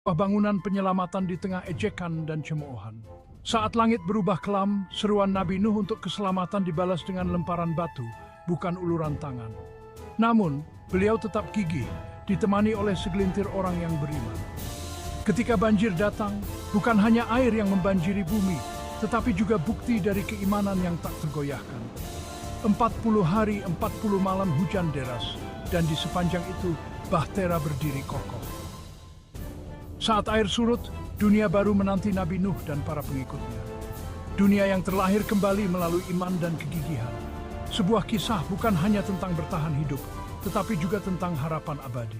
Bangunan penyelamatan di tengah ejekan dan cemoohan. Saat langit berubah kelam, seruan Nabi Nuh untuk keselamatan dibalas dengan lemparan batu, bukan uluran tangan. Namun, beliau tetap gigih, ditemani oleh segelintir orang yang beriman. Ketika banjir datang, bukan hanya air yang membanjiri bumi, tetapi juga bukti dari keimanan yang tak tergoyahkan. 40 hari, 40 malam hujan deras, dan di sepanjang itu, Bahtera berdiri kokoh. Saat air surut, dunia baru menanti Nabi Nuh dan para pengikutnya. Dunia yang terlahir kembali melalui iman dan kegigihan. Sebuah kisah bukan hanya tentang bertahan hidup, tetapi juga tentang harapan abadi.